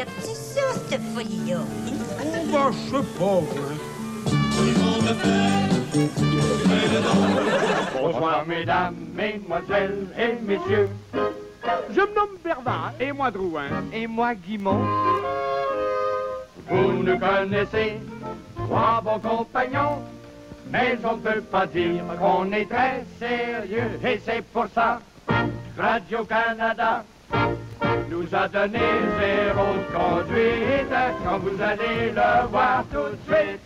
regardes-tu ça, cette folie-là? Oh, ben, je sais pas, Bonsoir, mesdames, mesdemoiselles et messieurs. Je me nomme Berval. Et moi, Drouin. Et moi, Guimond. Vous nous connaissez, trois bons compagnons, mais on ne peut pas dire qu'on est très sérieux. Et c'est pour ça, Radio-Canada nous a donné 0 de conduite, quand vous allez le voir tout de suite.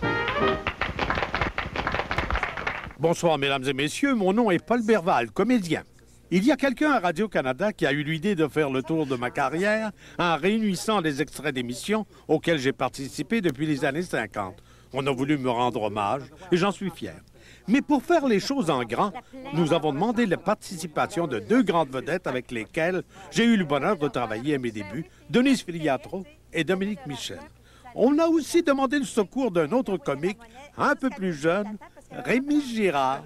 Bonsoir, mesdames et messieurs. Mon nom est Paul Berval, comédien. Il y a quelqu'un à Radio-Canada qui a eu l'idée de faire le tour de ma carrière en réunissant les extraits d'émissions auxquelles j'ai participé depuis les années 50. On a voulu me rendre hommage et j'en suis fier. Mais pour faire les choses en grand, nous avons demandé la participation de 2 grandes vedettes avec lesquelles j'ai eu le bonheur de travailler à mes débuts, Denise Filiatro et Dominique Michel. On a aussi demandé le secours d'un autre comique, un peu plus jeune, Rémi Girard.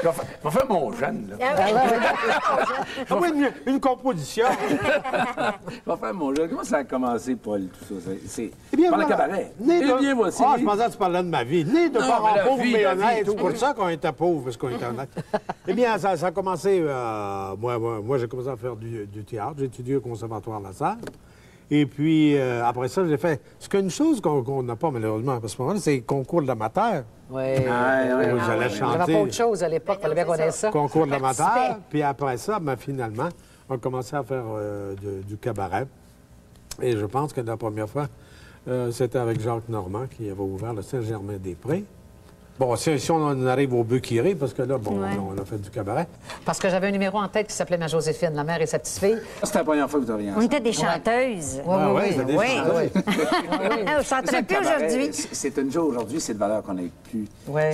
Je vais faire mon jeune, là. Ah oui, une composition. Je vais faire mon jeune. Comment ça a commencé, Paul, tout ça? C'est Eh bien, par voilà. le cabaret. Bien, voici. Ah, je pensais que tu parlais de ma vie. Né de Non, parents mais la pauvres vie, mais la vie, honnêtes. tout, C'est pour oui. ça qu'on était pauvres, parce qu'on était honnêtes. Eh bien, ça a commencé... moi, j'ai commencé à faire du théâtre. J'ai étudié au Conservatoire La Salle. Et puis, après ça, j'ai fait... C'est qu'une chose qu'on n'a pas, malheureusement, à ce moment-là, c'est le concours de l'amateur. Oui. J'allais Il n'y chanter. avait pas autre chose à l'époque. Il fallait bien connaître ça. Concours de l'amateur. Puis après ça, finalement, on a commencé à faire du cabaret. Et je pense que la première fois, c'était avec Jacques Normand qui avait ouvert le Saint-Germain-des-Prés. Bon, si on arrive au Bœuf-Quiré, parce que là, on a fait du cabaret. Parce que j'avais un numéro en tête qui s'appelait Ma Joséphine, la mère et sa petite-fille. C'était la première fois que vous aviez On était des chanteuses. Oui, c'est des chanteuses. On ne chanterait plus aujourd'hui. C'est une joie aujourd'hui, c'est de valeur qu'on ait plus. Ouais.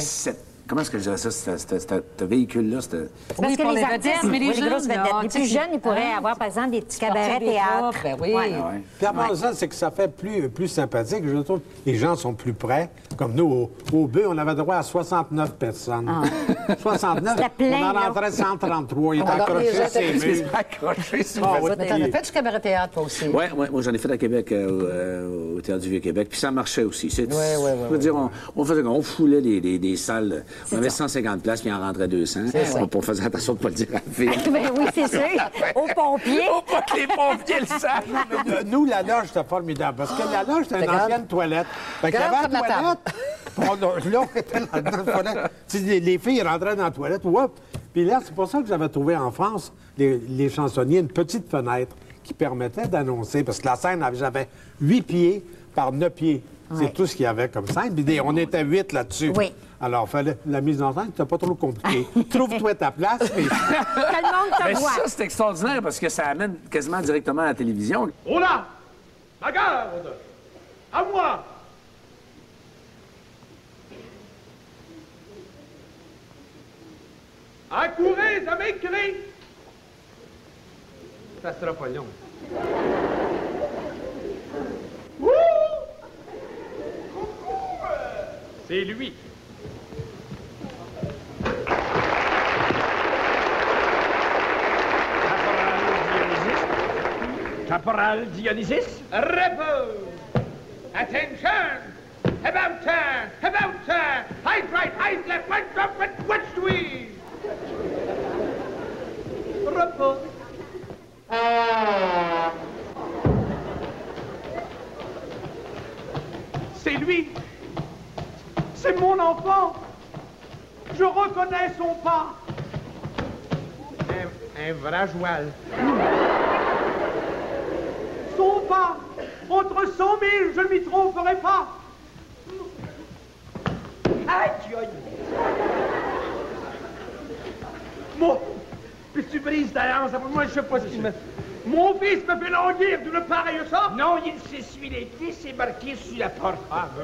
Comment est-ce que je dirais ça, ce véhicule-là? Parce que les artistes, mais les oui, les jeunes, grosses vedettes, là, les plus jeunes, ils pourraient avoir, par exemple, des petits cabarets théâtre. Ben oui. Ouais. Puis après ça, c'est que ça fait plus sympathique. Je trouve les gens sont plus près. Comme nous, au Bœuf, on avait droit à 69 personnes. 69, C'était plein, on en là. rentrait 133. Il était Alors, les accroché gens ses étaient murs. Accroché sur Ah, Mais t'en as fait du cabaret théâtre, toi aussi. Oui, moi j'en ai fait à Québec, au Théâtre du Vieux-Québec, puis ça marchait aussi. Je veux dire, on foulait des salles. On avait 150 places, puis il en rentrait 200. On faisait attention de ne pas le dire à la fille. Ben oui, c'est sûr. Aux pompiers. Les pompiers le savent! Nous, la loge, c'était formidable. Parce que la loge, c'était une C'était ancienne toilette. Fait qu'il y Grande avait comme la la toilette. Là, on était là dans la toilette. Tu sais, les filles rentraient dans la toilette. Whoop. Puis là, c'est pour ça que j'avais trouvé en France, les chansonniers, une petite fenêtre qui permettait d'annoncer. Parce que la scène, j'avais 8 pieds par 9 pieds. C'est tout ce qu'il y avait comme scène. Puis on était 8 là-dessus. Oui. Alors, la mise en scène, c'était pas trop compliqué. Trouve-toi ta place. Tout le monde Mais te voit. ça, c'est extraordinaire parce que ça amène quasiment directement à la télévision. Oh là! La garde! À moi! Accourez à mes clés! Ça sera pas long. Wouh! C'est lui. Caporal Dionysus, repose. Attention! About turn! About turn! Height right, height left, right, drop, watch squeeze! Repose. C'est lui! C'est mon enfant! Je reconnais son pas! Un vrai joual. Son pas! Entre 100 000, je ne m'y tromperai pas! Aïe, aïe! Moi, puis tu brises ta hanse, moi je sais pas ce qu'il me... Mon fils me fait languir d'une pareille sorte! Non, il s'essuie les pieds, c'est marqué sur la porte. Ah, bon.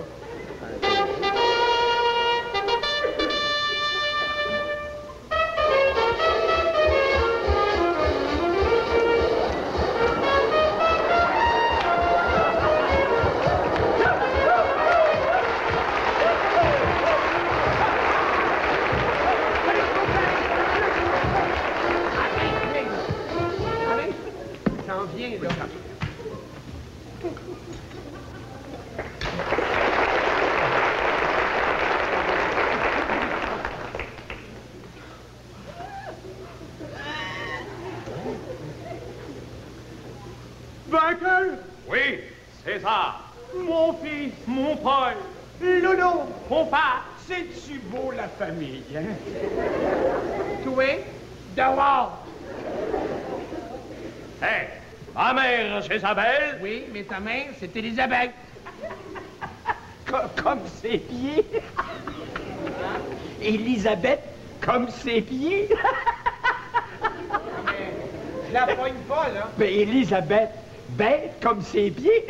Vainqueur? Oui, César. Mon fils, mon père, Lolo, mon père, c'est-tu beau la famille, hein? Toi, dehors. Hé, ma mère, c'est Isabelle. Oui, mais ta mère, c'est Élisabeth. Comme ses pieds. Élisabeth, comme ses pieds. Je la poigne pas, là. Ben, Élisabeth, bête comme ses pieds.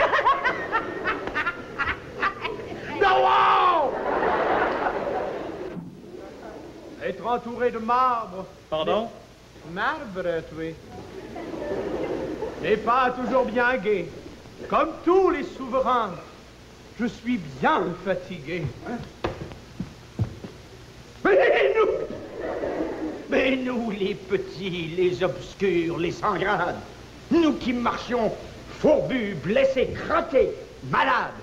Non! Être entouré de marbre. Pardon? Marbre, toi. N'est pas toujours bien gai. Comme tous les souverains, je suis bien fatigué. Hein? Mais nous, les petits, les obscurs, les sans grade, nous qui marchions fourbus, blessés, crottés, malades,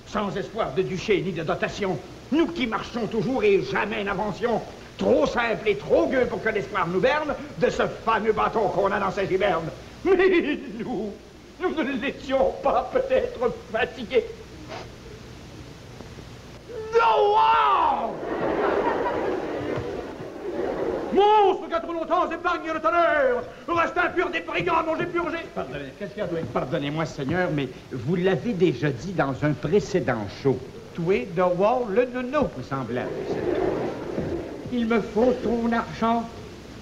sans espoir de duché ni de dotation, nous qui marchions toujours et jamais n'avancions, trop simples et trop gueux pour que l'espoir nous berne de ce fameux bâton qu'on a dans ses hivernes. Mais nous ne l'étions pas peut-être fatigués. No! Wow! Monstre qu'a trop longtemps épargné le tonnerre, reste impur des brigands dont j'ai purgé. Pardonnez, qu'est-ce qu'il y a, toi? Pardonnez-moi, Seigneur, mais vous l'avez déjà dit dans un précédent show. Toi, de voir le nono, vous semblable. Il me faut ton argent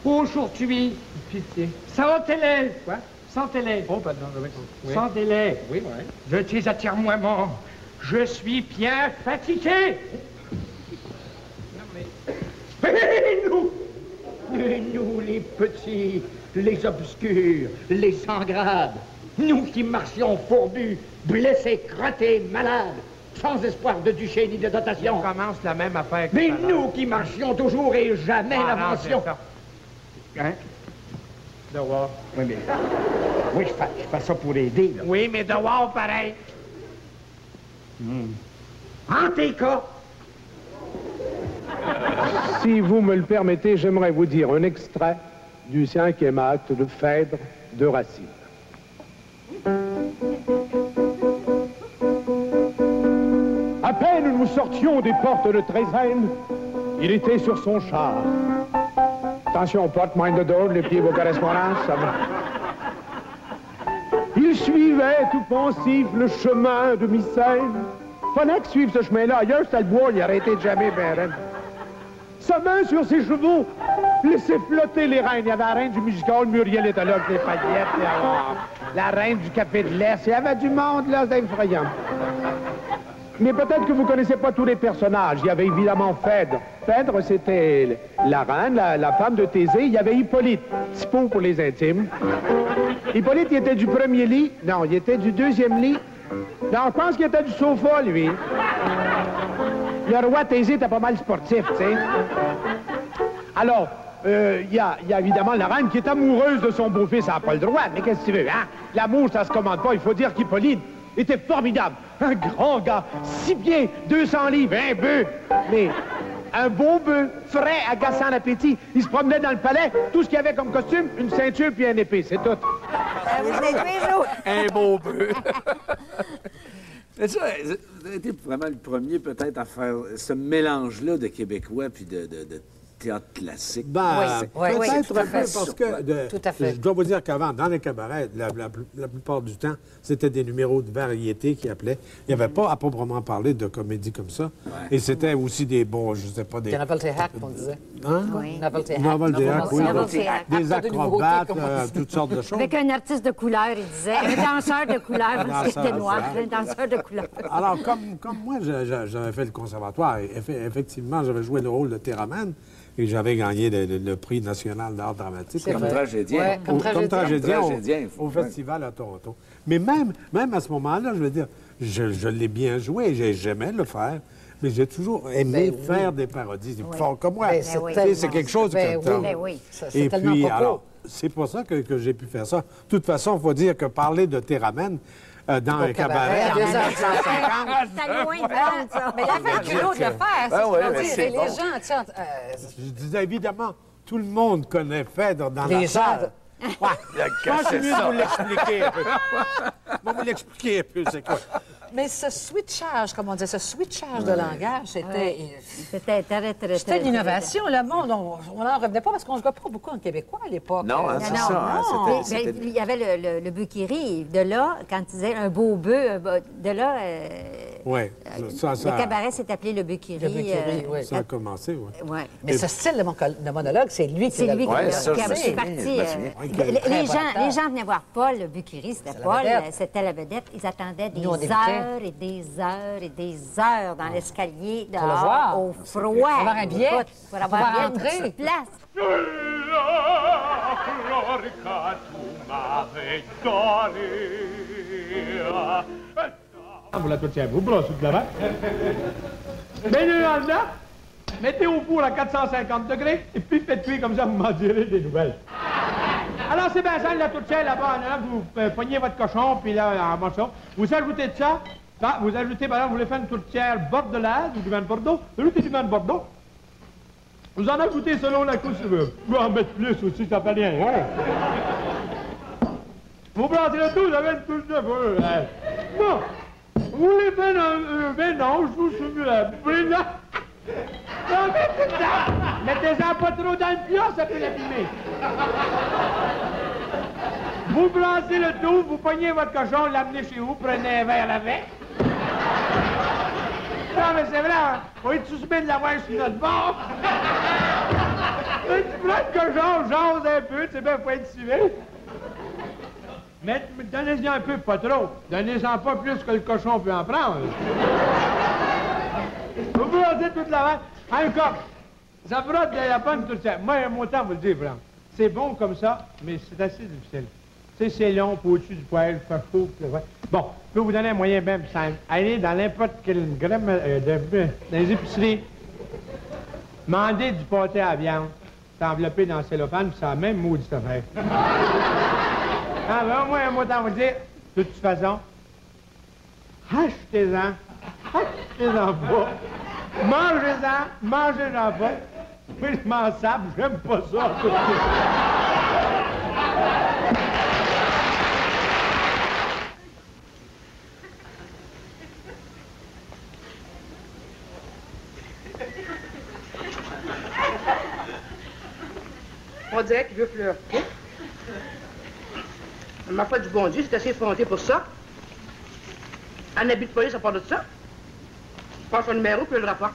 aujourd'hui. Pitié. Sans délai. Quoi? Sans délai. Oh, pardon, oui. Sans délai. Oui, oui. Je t'y attire moi, mon. Je suis bien fatigué. Non, mais... Et nous, les petits, les obscurs, les sans grade, nous qui marchions fourbus, blessés, crottés, malades, sans espoir de duché ni de dotation. On commence la même affaire que mais nous qui marchions toujours et jamais n'avancions. Hein? Dehors. Oui, mais... Oui, je fais ça pour aider, là. Oui, mais dehors, pareil. En tes cas. Si vous me le permettez, j'aimerais vous dire un extrait du 5e acte de Phèdre de Racine. À peine nous sortions des portes de Trézène, il était sur son char. Attention, porte, main de dos, les pieds, vos correspondances, ça va. Il suivait tout pensif le chemin de Mycène. Fallait que suive ce chemin-là. Ailleurs, c'était le bois, il aurait été jamais bien. Sa main sur ses chevaux laissait flotter les reines. Il y avait la reine du musical, Muriel était là avec les paillettes. La reine du café de l'Est. Il y avait du monde, là, c'est effrayant. Mais peut-être que vous ne connaissez pas tous les personnages. Il y avait évidemment Phèdre. Phèdre, c'était la reine, la femme de Thésée. Il y avait Hippolyte, Typo pour les intimes. Hippolyte, il était du premier lit. Non, il était du deuxième lit. Non, je pense qu'il était du sofa, lui. Le roi Thésée était pas mal sportif, tu sais. Alors, il y a évidemment la reine qui est amoureuse de son beau-fils. Elle n'a pas le droit, mais qu'est-ce que tu veux, hein? L'amour, ça se commande pas. Il faut dire qu'Hippolyte était formidable. Un grand gars, 6 pieds, 200 livres, un bœuf. Mais un beau bœuf, frais, agaçant l'appétit. Il se promenait dans le palais, tout ce qu'il y avait comme costume, une ceinture puis un épée, c'est tout. Un beau bœuf. Mais ça, vous avez été vraiment le premier, peut-être, à faire ce mélange-là de Québécois puis de théâtre classique. Ben, peut-être tout à fait. parce que tout à fait. Je dois vous dire qu'avant, dans les cabarets, la plupart du temps, c'était des numéros de variété qui appelaient. Il n'y avait pas à proprement parler de comédie comme ça. Ouais. Et c'était aussi des bons, je ne sais pas, des... Novelty hack, on disait. Hein? Oui. Novelty hack. Novelty hack, oui. Des Acteur de acrobates, nouveauté, comme on dit. toutes sortes de choses. Avec un artiste de couleur, il disait. Un danseur de couleur, parce qu'il était noir. Un danseur de couleur. Alors, comme moi, j'avais fait le conservatoire, et effectivement, j'avais joué le rôle de théramène. Et j'avais gagné le prix national d'art dramatique. Comme tragédien. Ouais, comme tragédien au festival à Toronto. Mais même à ce moment-là, je veux dire, je l'ai bien joué, j'aimais le faire, mais j'ai toujours aimé faire des parodies. C'est fort comme moi. C'est quelque chose que oui. C'est tellement propos. c'est pour ça que j'ai pu faire ça. De toute façon, il faut dire que parler de Théramène dans un cabaret en 1950... C'est loin de vendre, ça. Mais il a fait le culot de le faire, c'est ce qu'on dit. C'est les gens, tiens... Je disais, évidemment, tout le monde connaît Phèdre dans Les la gens... salle. Ouais. Je pense que c'est mieux de vous l'expliquer un peu. On va vous l'expliquer un peu, c'est quoi. Mais ce switchage, comme on dit, ce switchage de langage, c'était... C'était très, très, C'était une innovation. Le monde, on n'en revenait pas parce qu'on ne jouait pas beaucoup en québécois à l'époque. Non, hein, c'est ça. Hein, c'était- Il y avait le bœuf qui rit. De là, quand tu disais un beau bœuf, de là, Oui, le cabaret s'est appelé le bœuf qui rit. Le bœuf qui rit, oui. Ça a commencé, oui. Ouais. Mais ce style de monologue, c'est lui qui C'est lui qui Ouais, ça, qui je me est souviens, parti. je me souviens. Les gens venaient voir Paul, le bœuf qui rit, c'était C'est la Paul, vedette. c'était la vedette. Ils attendaient des Nous, on débutait. heures et des heures et des heures dans l'escalier, le dehors, voir. au froid. Pour avoir un billet. Écoute, pour avoir Pour un billet, entrer. une petite place. Vous la tourtière, vous brossez de l'avant. Mettez-le dans le dedans, mettez au four à 450 degrés, et puis faites cuire comme ça, vous m'en direz des nouvelles. Alors, c'est bien ça, la tourtière là-bas, là, vous poignez votre cochon, puis là, en morceaux. Vous ajoutez de ça, vous ajoutez, par exemple, vous voulez faire une tourtière bordelaise, ou du vin de Bordeaux, vous ajoutez du vin de Bordeaux. Vous en ajoutez selon la couche, vous pouvez en mettre plus aussi, ça fait rien. Hein? Vous brassez le tout, vous avez une touche de feu. Bon. Vous voulez faire un mélange, vous souvenez là. Non, mettez-en pas trop dans le plat, ça peut l'abîmer. Vous brassez le tout, vous pognez votre cochon, l'amenez chez vous, prenez un verre avec. Non, mais c'est vrai, hein? Oui, tu se mets de la voix sur notre bord. Tu prends le cochon, jase un peu, tu sais bien, faut être suivi. Mais donnez-en un peu, pas trop. Donnez-en pas plus que le cochon peut en prendre. Vous brassez toute la vente. Encore, ça fera de la bonne tout ça. Moi, mon temps, vous le dire, Franck. C'est bon comme ça, mais c'est assez difficile. Tu sais, c'est long, pour au-dessus du poêle, fait chaud. Bon, je peux vous donner un moyen même simple. Allez dans n'importe quelle gramme dans les épiceries, demandez du pâté à viande. C'est enveloppé dans le cellophane, puis ça a même maudit affaire. Ah, ben, moi, un mot à vous dire, de toute façon, achetez-en pas, mangez-en pas. Moi, je m'en sable, j'aime pas ça. On dirait qu'il veut pleurer. Ma foi du bon Dieu, c'est assez effronté pour ça. Un habit de police à part de ça. Je passe son numéro puis le rapport.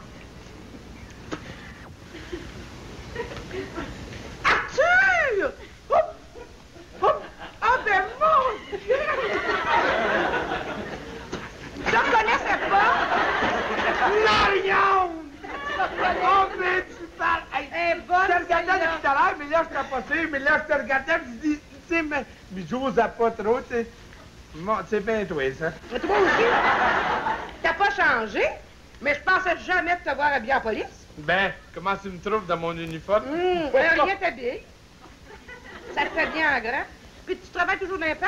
Arthur! Hop! Hop! Ah ben mon Dieu! Je ne connaissais pas! Marion! Oh, mais tu parles! Hey, je te regardais depuis tout à l'heure, mais là, je t'ai passé, mais là, je te regardais, je dis, tu sais, mais j'ose pas trop, tu sais. Bon, c'est bien toi, ça. Mais toi aussi? T'as pas changé, mais je pensais jamais te voir habillé en police. Ben, comment tu me trouves dans mon uniforme? Rien t'habille. Ça te fait bien en grand. Puis tu travailles toujours dans les temps?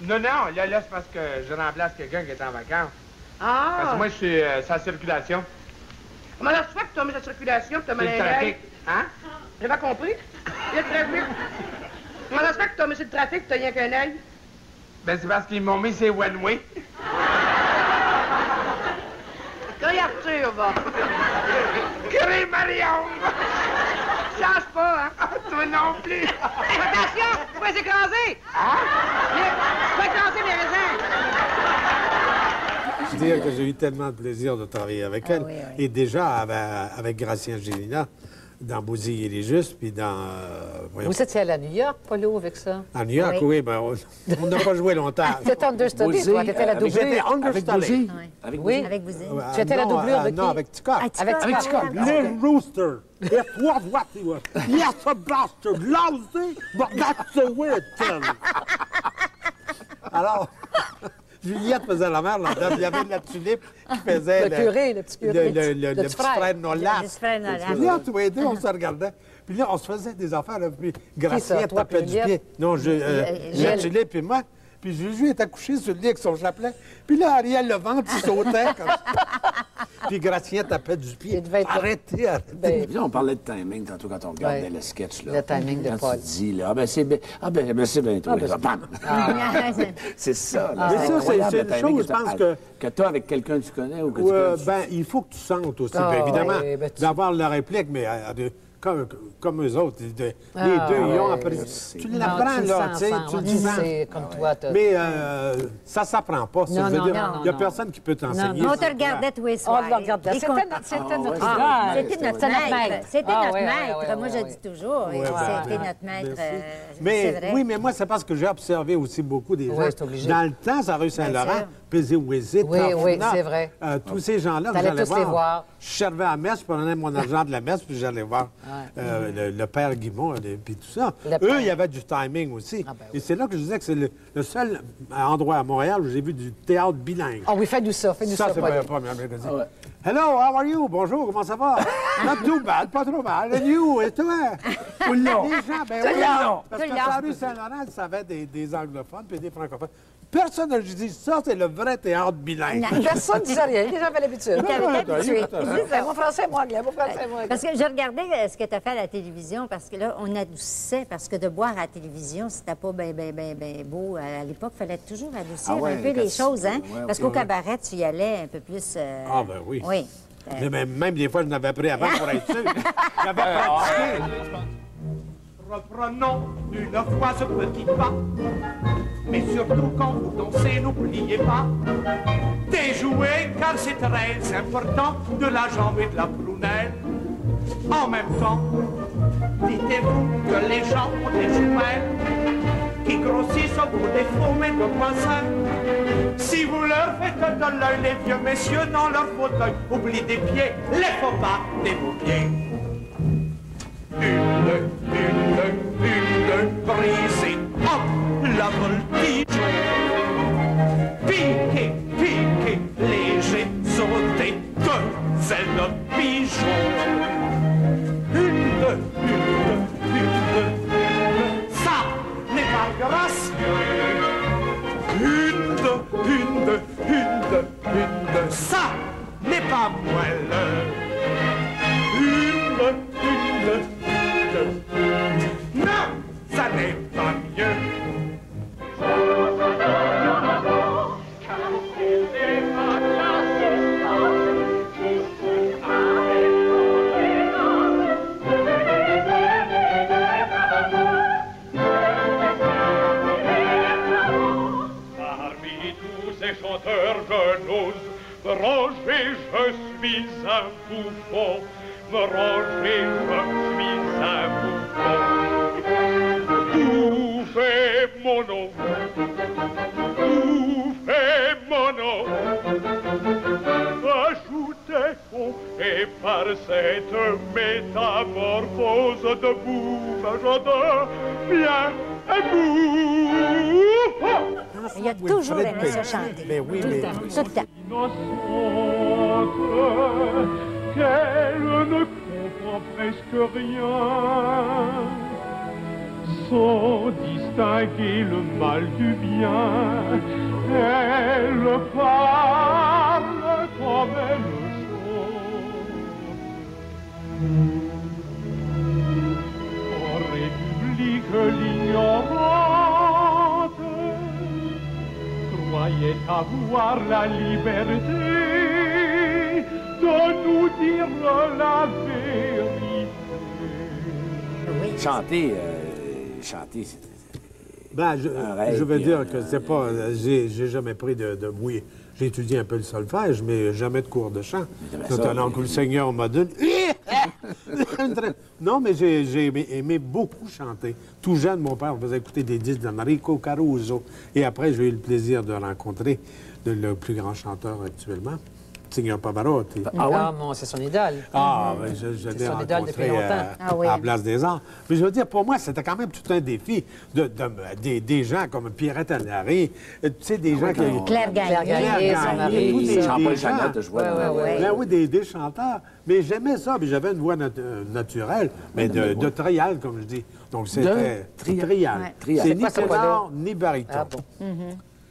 Non, là, c'est parce que je remplace quelqu'un qui est en vacances. Ah! Parce que moi, je suis sans circulation. Comment ça se fait que tu as mis la circulation, que tu as mis C'est le trafic. Hein? J'ai pas compris. Il y a le trafic. Comment ça se fait que tu as mis sur le trafic que tu n'as rien qu'un œil? Ben, c'est parce qu'ils m'ont mis ces one-way. Crie Arthur, va. Crie Marion! Change pas, hein? Toi non plus! Attention, tu vas écraser! Hein? Tu vas écraser mes raisins! Je veux dire que j'ai eu tellement de plaisir de travailler avec elle. Oui, oui. Et déjà, avec Gracien Gélina, dans Bousille et les Justes, puis dans... voyons, Vous étiez allé à New York, Paulo, avec ça? à New York, Oui. oui, ben, on n'a pas joué longtemps. C'était understudy, toi. T'étais la avec- J'étais doublure. understudy. Avec Oui. Bouzy. Avec vous. Ah, Tu étais la non, doublure de qui? Non, avec Ticard. Avec Ticard. Little rooster. It was what he was. Yes, a bastard. Lousy, but that's the way it turned. Alors, Juliette faisait la mère là-dedans. Il y avait de la tulipe qui faisait... Le curé, le petit curé. Le petit frère Nolas. Le petit frère Nolas. Puis là, tous les deux, on se regardait. Puis là, on se faisait des affaires. Là, puis Gracien tapait du pied. Non, la tulipe et moi. Puis Juju était couché sur le lit avec son chapelet. Puis là, Ariel, le ventre, il sautait comme ça. Puis Gracien tapait du pied. Arrêtez. Puis là, on parlait de timing tantôt quand on regardait le sketch. Là. Le timing de quand Paul. tu dis, là, c'est bien. C'est bien toi. Bam! C'est ça. Là. Mais ça, c'est une chose, je pense que tu as avec quelqu'un que tu connais ou que tu connais. Ben, il faut que tu sentes aussi. Évidemment, d'avoir la réplique, mais... Comme eux autres. Les deux, ils ont appris. Tu l'apprends, là, tu sais, tu le dis. Comme toi, mais ça ne s'apprend pas. Il n'y a personne qui peut t'enseigner. On te regardait tous les soirs. On te regardait. C'était notre maître. C'était notre maître. C'était notre maître. Moi, je dis toujours. C'était notre maître. Mais oui, mais moi, c'est parce que j'ai observé aussi beaucoup des gens. Dans le temps, à rue Saint-Laurent, Pézé-Ouézé, oui, c'est vrai. Tous ces gens-là, j'allais voir. Je servais à la messe, je prenais mon argent de la messe, puis j'allais voir le père Guimond, puis tout ça. Eux, il y avait du timing aussi. Et c'est là que je disais que c'est le seul endroit à Montréal où j'ai vu du théâtre bilingue. Ah oui, fais-nous ça, fais-nous ça. Ça, c'est pas bien. Hello, how are you? Bonjour, comment ça va? Not too bad, pas trop mal. And you, et toi? Tout le long. Les gens, ben oui, parce que la rue Saint-Laurent, ça avait des anglophones puis des francophones. Personne ne dit ça, c'est le vrai théâtre bilingue. Personne ne disait rien, les gens avaient l'habitude. Mon français, moi anglais, mon français, moi anglais. Parce que je regardais ce que tu as fait à la télévision, parce que là, on adoucissait, parce que de boire à la télévision, c'était pas bien beau. À l'époque, il fallait toujours adoucir un peu les choses, hein? Parce qu'au cabaret, tu y allais un peu plus... Ah, ben oui. Oui. Même des fois, je n'avais pris avant pour être sûr. J'avais pratiqué. Reprenons une fois ce petit pas, mais surtout quand vous dansez, n'oubliez pas déjouer, car c'est très important, de la jambe et de la prunelle. En même temps, dites-vous que les gens ont des jumelles qui grossissent au bout des faux de poissons. Si vous leur faites de l'œil, les vieux messieurs dans leur fauteuil oublient des pieds, les faux pas des beaux pieds. Une brisée, hop, la voltige. Piqué, léger, sauté, deux ailes de pigeon. Une, ça n'est pas gracieux. Une, ça n'est pas moelleux. Non, ça n'est pas mieux. Parmi tous ces chanteurs, je n'ose me ranger, je suis un bouffon. Me ranger, je suis un bouffon. Bouffez mon nom, bouffez mon nom. Ajoutez-vous, et par cette métamorphose de bouffe, je deviens un bouffon. Il y a toujours aimé ça chanter. Mais oui, mais... Tout le temps. Qu'elle ne comprend presque rien, sans distinguer le mal du bien. Elle parle comme elle chante. En République l'ignorante croyait avoir la liberté de nous dire la vérité. Chanter, c'est... Ben, je veux dire que c'est pas... J'ai jamais pris de... Oui, j'ai étudié un peu le solfège, mais jamais de cours de chant. Notamment que le Seigneur m'a donné... Non, mais j'ai aimé beaucoup chanter. Tout jeune, mon père me faisait écouter des disques d'Enrico Caruso. Et après, j'ai eu le plaisir de rencontrer le plus grand chanteur actuellement, Signor Pavarotti. Ah oui? C'est son idole. Ah, ben, je l'ai son idole depuis rencontré à Place des Arts. Mais je veux dire, pour moi, c'était quand même tout un défi. Des gens comme Pierrette Henry, tu sais, des gens qui... Claire Gagné, son mari. Jean-Paul Jeannette, je vois. Oui, des chanteurs. Mais j'aimais ça, puis j'avais une voix naturelle, mais de trial, comme je dis. Donc, c'était trial. C'est ni ténor, ni baryton. Ah bon?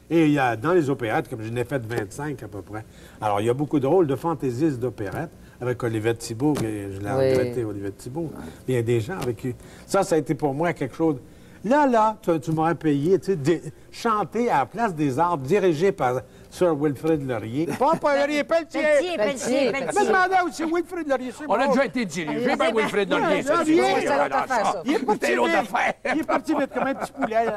Et il y a, dans les opérettes, comme je n'ai fait 25 à peu près, alors il y a beaucoup de rôles de fantaisistes d'opérettes, avec Olivette Thibault, je l'ai regretté, Olivette Thibault. Il y a des gens avec qui... Ça a été pour moi quelque chose... Là, tu m'aurais payé, tu sais, chanter à la Place des Arts, dirigé par Sir Wilfrid Laurier. Pas Laurier, Pelletier! Pelletier. Me demandais aussi Wilfrid Laurier, c'est On a déjà été dirigé par Wilfrid Laurier. C'est l'autre affaire, ça. Il est parti vite comme un petit poulet.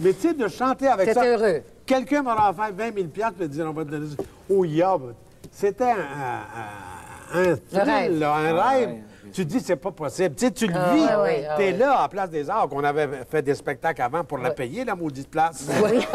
Mais tu sais, de chanter avec ça... T'es heureux. Quelqu'un m'aurait offert 20 000 $, me dire, on va te donner ça. Oh, c'était un thrill, là, un rêve. Tu te dis, c'est pas possible. Tu sais, tu le vis. T'es là, à Place des Arts, qu'on avait fait des spectacles avant pour la payer, la maudite place. Oui.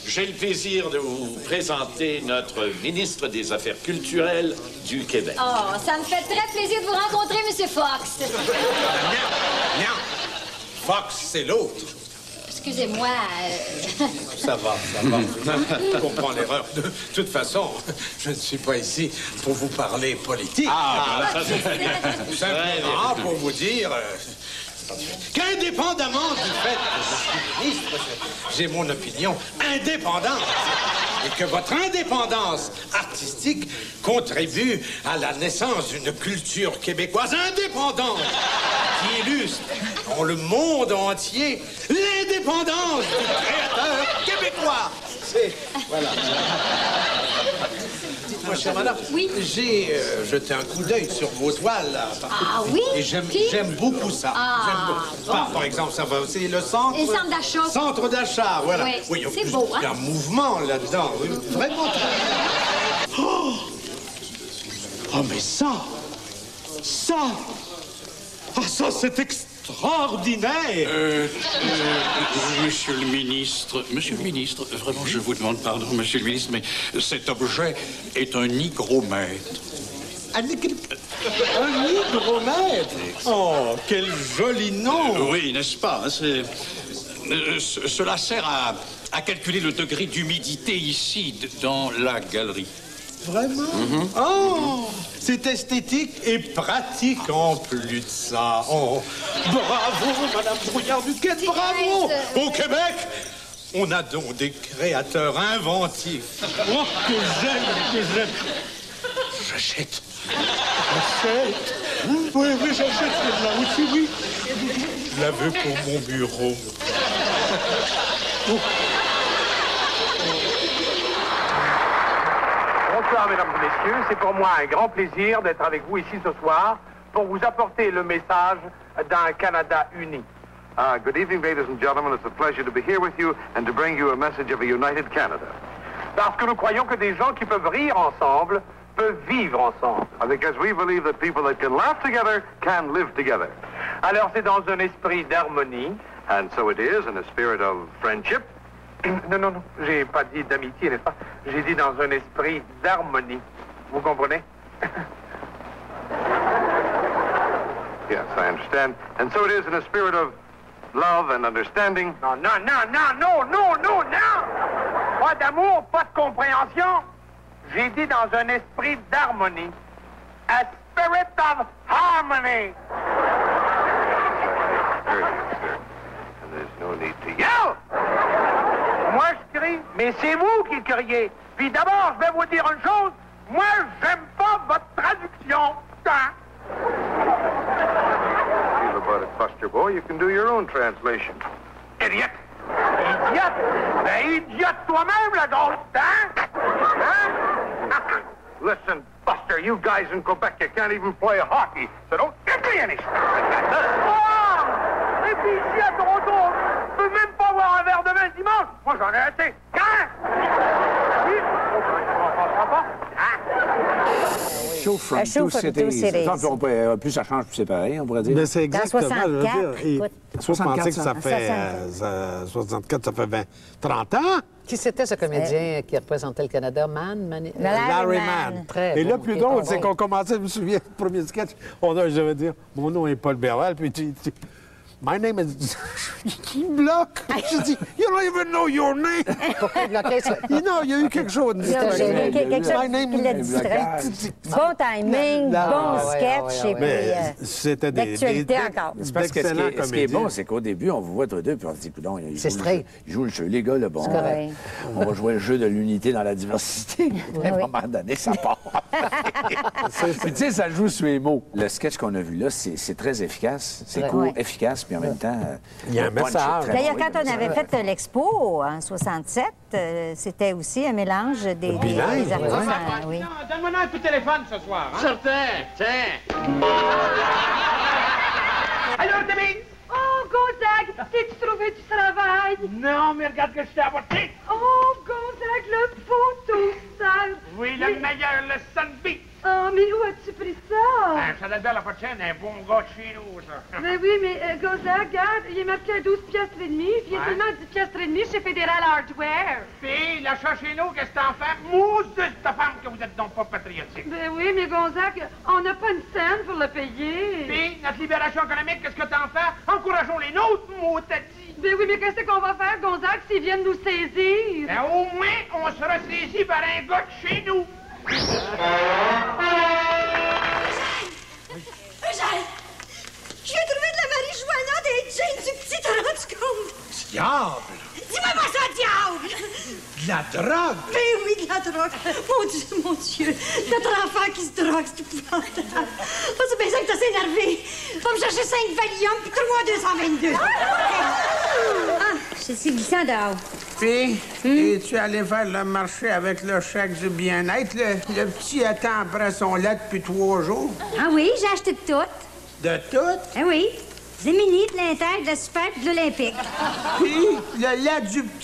J'ai le plaisir de vous présenter notre ministre des Affaires culturelles du Québec. Oh, ça me fait très plaisir de vous rencontrer, M. Fox. Non. Fox, c'est l'autre. Excusez-moi. Ça va. Je comprends l'erreur. De toute façon, je ne suis pas ici pour vous parler politique. Simplement pour vous dire... qu'indépendamment du fait que je suis ministre, j'ai mon opinion indépendante et que votre indépendance artistique contribue à la naissance d'une culture québécoise indépendante qui illustre dans le monde entier l'indépendance du créateur québécois. Voilà. Dites-moi, chère madame, j'ai jeté un coup d'œil sur vos toiles. Là, oui? Et j'aime beaucoup ça. Par exemple, ça va aussi le centre... Et centre d'achat. Centre d'achat, voilà. Oui, c'est beau, hein? Il y a un mouvement là-dedans. Vraiment très... Oh, mais ça, c'est extraordinaire. Monsieur le ministre, vraiment, je vous demande pardon, monsieur le ministre, mais cet objet est un hygromètre. Un hygromètre? Oh, quel joli nom! Oui, n'est-ce pas? Cela sert à calculer le degré d'humidité ici, dans la galerie. Vraiment? Oh, c'est esthétique et pratique en plus de ça. Oh, bravo, Madame Brouillard-Duquette, bravo! Au Québec, on a donc des créateurs inventifs. Oh, que j'aime. J'achète. Oui, j'achète celle-là aussi, oui. Je la veux pour mon bureau. Bonsoir, mesdames et messieurs. C'est pour moi un grand plaisir d'être avec vous ici ce soir pour vous apporter le message d'un Canada uni. Good evening, ladies and gentlemen. It's a pleasure to be here with you and to bring you a message of a united Canada. Parce que nous croyons que des gens qui peuvent rire ensemble peuvent vivre ensemble. Because we believe that people that can laugh together can live together. Alors c'est dans un esprit d'harmonie. And so it is in a spirit of friendship. Non, j'ai pas dit d'amitié, n'est-ce pas? J'ai dit dans un esprit d'harmonie. Vous comprenez? Yes, I understand. And so it is in a spirit of love and understanding. Non. Pas d'amour, pas de compréhension. J'ai dit dans un esprit d'harmonie. A spirit of harmony. And there's no need to yell. Moi, je crie, mais c'est vous qui criez. Puis d'abord, je vais vous dire une chose. Moi, j'aime pas votre traduction. Hein? About it, Buster Boy, you can do your own translation. Idiot! Idiot! Ben, idiot toi-même, la grosse, hein? Hein? Listen, Buster, you guys in Quebec, you can't even play hockey, so don't give me any. Oh! Et puis ici, à Toronto, on peut même pas avoir un verre de vin dimanche. Moi, j'en ai assez. Hein? Oui? Show from two cities. Plus ça change, plus c'est pareil, on pourrait dire. Mais c'est exactement, Dans 64, écoute. 64, ça fait 64, ça fait 30 ans. Qui c'était ce comédien qui représentait le Canada? Larry Mann. Très Et bon. là, plus drôle, c'est qu'on commençait, je me souviens, le premier sketch, je vais dire, mon nom est Paul Berval, puis tu My name is... Il bloque. Je dis, you don't even know your name. Pourquoi il bloquait ça? Il y a eu quelque chose. Quelque chose qui l'a distrait. Bon timing, bon sketch, et puis c'était d'actualité encore. D'excellents comédiens. Ce qui est bon, c'est qu'au début, on vous voit tous deux, puis on se dit, coudonc, ils jouent le jeu. Les gars, là, bon, on va jouer le jeu de l'unité dans la diversité. À un moment donné, ça part. Tu sais, ça joue sur les mots. Le sketch qu'on a vu là, c'est très efficace. C'est court, efficace, puis en même temps... Il y a un message. D'ailleurs, quand on avait fait l'expo en 67, c'était aussi un mélange des artistes. Oui. Donne-moi un coup de téléphone ce soir. Hein? Certain, tiens. Allô, Timmy? Oh, Gonzague, t'es-tu trouvé du travail? Non, mais regarde que je t'ai apporté. Oh, Gonzague, le photo sale. Oui, le meilleur, le Sunbeat. Oh, mais où as-tu pris ça? Ça date de la prochaine, un bon gars de chez nous, ça. Mais oui, mais Gonzague, regarde, il est marqué à 12 piastres et demi, puis il est seulement à 10 piastres et demi chez Fédéral Hardware. Puis, l'achat chez nous, qu'est-ce que t'en fais? Mousse de cette femme que vous êtes donc pas patriotique. Ben oui, mais Gonzague, on n'a pas une scène pour le payer. Puis, notre libération économique, qu'est-ce que t'en fais? Encourageons les nôtres, mot t'as dit. Ben oui, mais qu'est-ce qu'on va faire, Gonzague, s'ils viennent nous saisir? Ben au moins, on sera saisi par un gars de chez nous. Eugène! J'ai trouvé de la marijuana des jeans du petit, t'en rends-tu compte? Diable! Dis-moi pas ça, diable! De la drogue! Ben oui, de la drogue! Mon Dieu! Notre enfant qui se drogue, c'est épouvantable! Oh, c'est bien ça que t'as s'énervé! Va me chercher 5 Valium puis trouve-moi 222! Ah, je suis glissant dehors. Puis, es-tu allé faire le marché avec le chèque du bien-être? Le petit attend après son lait depuis 3 jours. Ah oui, j'ai acheté de tout. De tout? Ah oui. Du mini, de l'Inter, de la Super et de l'Olympique. Puis, le lait du petit